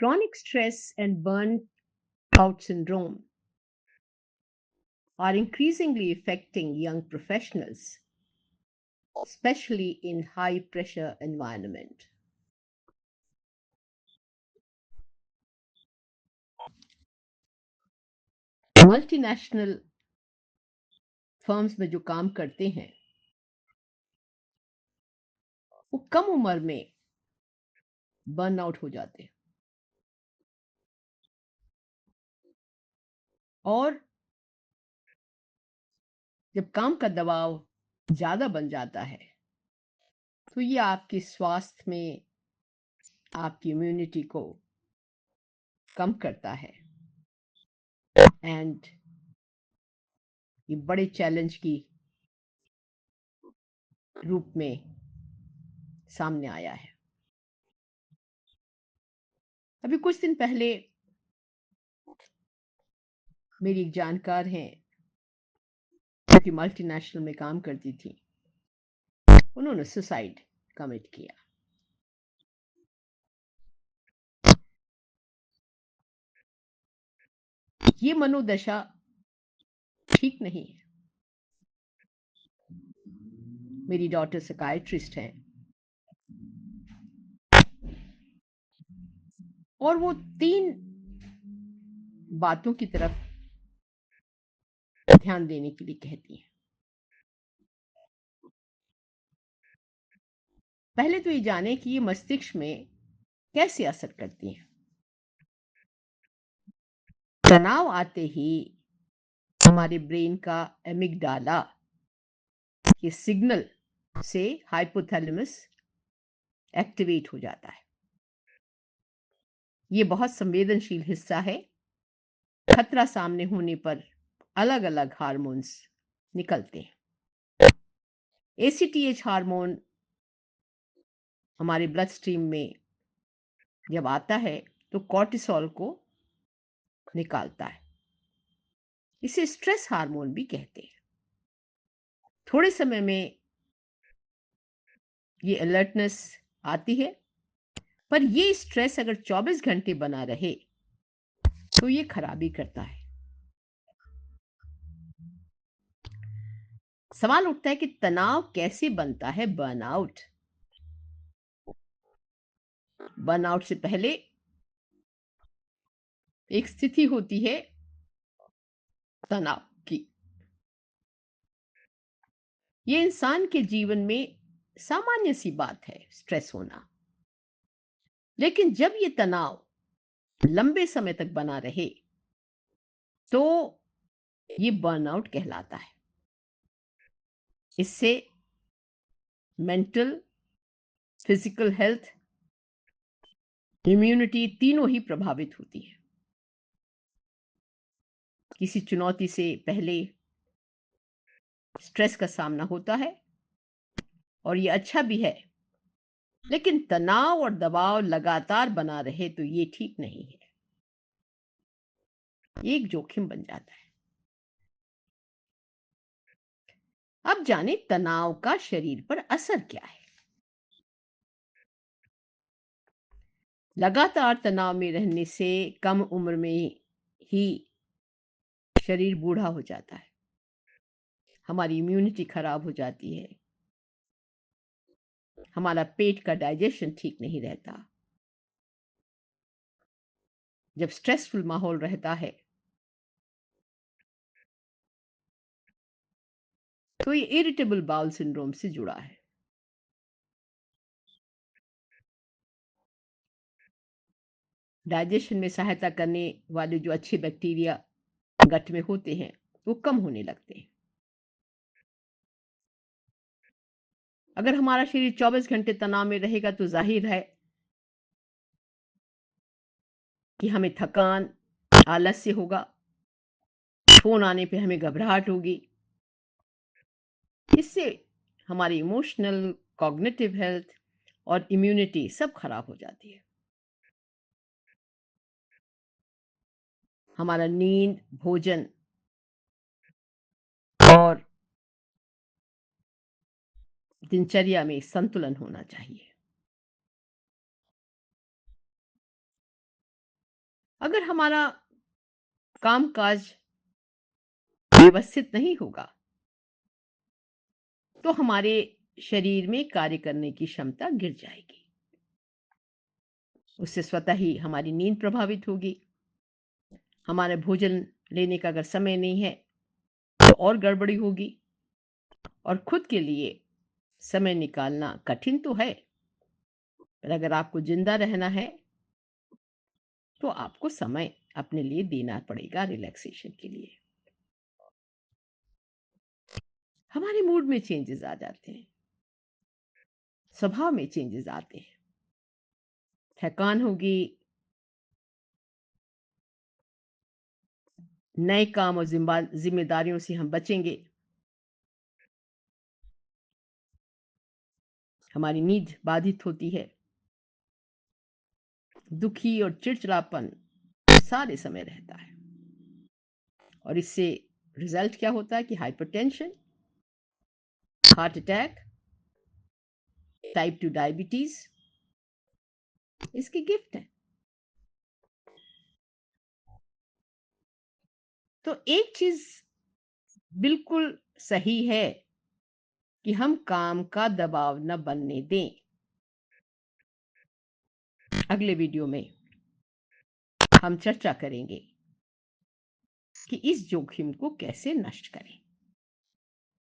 Chronic stress and burnout syndrome are increasingly affecting young professionals, especially in high pressure environment. Multinational firms में जो काम करते हैं वो कम उम्र में बर्नआउट हो जाते हैं और जब काम का दबाव ज्यादा बन जाता है तो ये आपके स्वास्थ्य में आपकी इम्यूनिटी को कम करता है एंड ये बड़े चैलेंज की रूप में सामने आया है। अभी कुछ दिन पहले मेरी एक जानकार हैं जो कि मल्टीनेशनल में काम करती थी, उन्होंने सुसाइड कमिट किया। ये मनोदशा ठीक नहीं है। मेरी डॉटर साइकियाट्रिस्ट है और वो 3 बातों की तरफ ध्यान देने के लिए कहती है। पहले तो ये जाने कि ये मस्तिष्क में कैसे असर करती है। तनाव आते ही हमारे ब्रेन का एमिगडाला के सिग्नल से हाइपोथैलेमस एक्टिवेट हो जाता है। ये बहुत संवेदनशील हिस्सा है। खतरा सामने होने पर अलग अलग हार्मोन्स निकलते हैं। एसीटीएच हार्मोन हमारे ब्लड स्ट्रीम में जब आता है तो कॉर्टिसोल को निकालता है। इसे स्ट्रेस हार्मोन भी कहते हैं। थोड़े समय में ये अलर्टनेस आती है, पर ये स्ट्रेस अगर 24 घंटे बना रहे तो ये खराबी करता है। सवाल उठता है कि तनाव कैसे बनता है बर्नआउट। बर्नआउट से पहले एक स्थिति होती है तनाव की। ये इंसान के जीवन में सामान्य सी बात है, स्ट्रेस होना। लेकिन जब ये तनाव लंबे समय तक बना रहे तो ये बर्नआउट कहलाता है। इससे मेंटल, फिजिकल हेल्थ, इम्यूनिटी तीनों ही प्रभावित होती है। किसी चुनौती से पहले स्ट्रेस का सामना होता है और ये अच्छा भी है, लेकिन तनाव और दबाव लगातार बना रहे तो ये ठीक नहीं है। ये एक जोखिम बन जाता है। अब जाने तनाव का शरीर पर असर क्या है। लगातार तनाव में रहने से कम उम्र में ही शरीर बूढ़ा हो जाता है, हमारी इम्यूनिटी खराब हो जाती है, हमारा पेट का डाइजेशन ठीक नहीं रहता। जब स्ट्रेसफुल माहौल रहता है तो ये इरिटेबल बाउल सिंड्रोम से जुड़ा है। डाइजेशन में सहायता करने वाले जो अच्छे बैक्टीरिया गट में होते हैं वो कम होने लगते हैं। अगर हमारा शरीर 24 घंटे तनाव में रहेगा तो जाहिर है कि हमें थकान, आलस्य होगा, फोन आने पे हमें घबराहट होगी। इससे हमारी इमोशनल, कॉग्निटिव हेल्थ और इम्यूनिटी सब खराब हो जाती है। हमारा नींद, भोजन और दिनचर्या में संतुलन होना चाहिए। अगर हमारा काम-काज व्यवस्थित नहीं होगा, तो हमारे शरीर में कार्य करने की क्षमता गिर जाएगी। उससे स्वतः ही हमारी नींद प्रभावित होगी। हमारा भोजन लेने का अगर समय नहीं है, तो और गड़बड़ी होगी और खुद के लिए समय निकालना कठिन तो है, पर अगर आपको ज़िंदा रहना है, तो आपको समय अपने लिए देना पड़ेगा रिलैक्सेशन के लिए। हमारे मूड में चेंजेस आ जाते हैं, स्वभाव में चेंजेस आते हैं, थकान होगी, नए काम और ज़िम्मेदारियों से हम बचेंगे, हमारी नींद बाधित होती है, दुखी और चिड़चिड़ापन सारे समय रहता है और इससे रिज़ल्ट क्या होता है कि hypertension, heart attack, type 2 diabetes इसकी गिफ्ट है। तो एक चीज़ बिल्कुल सही है कि हम काम का दबाव न बनने दें। अगले वीडियो में हम चर्चा करेंगे कि इस जोखिम को कैसे नष्ट करें।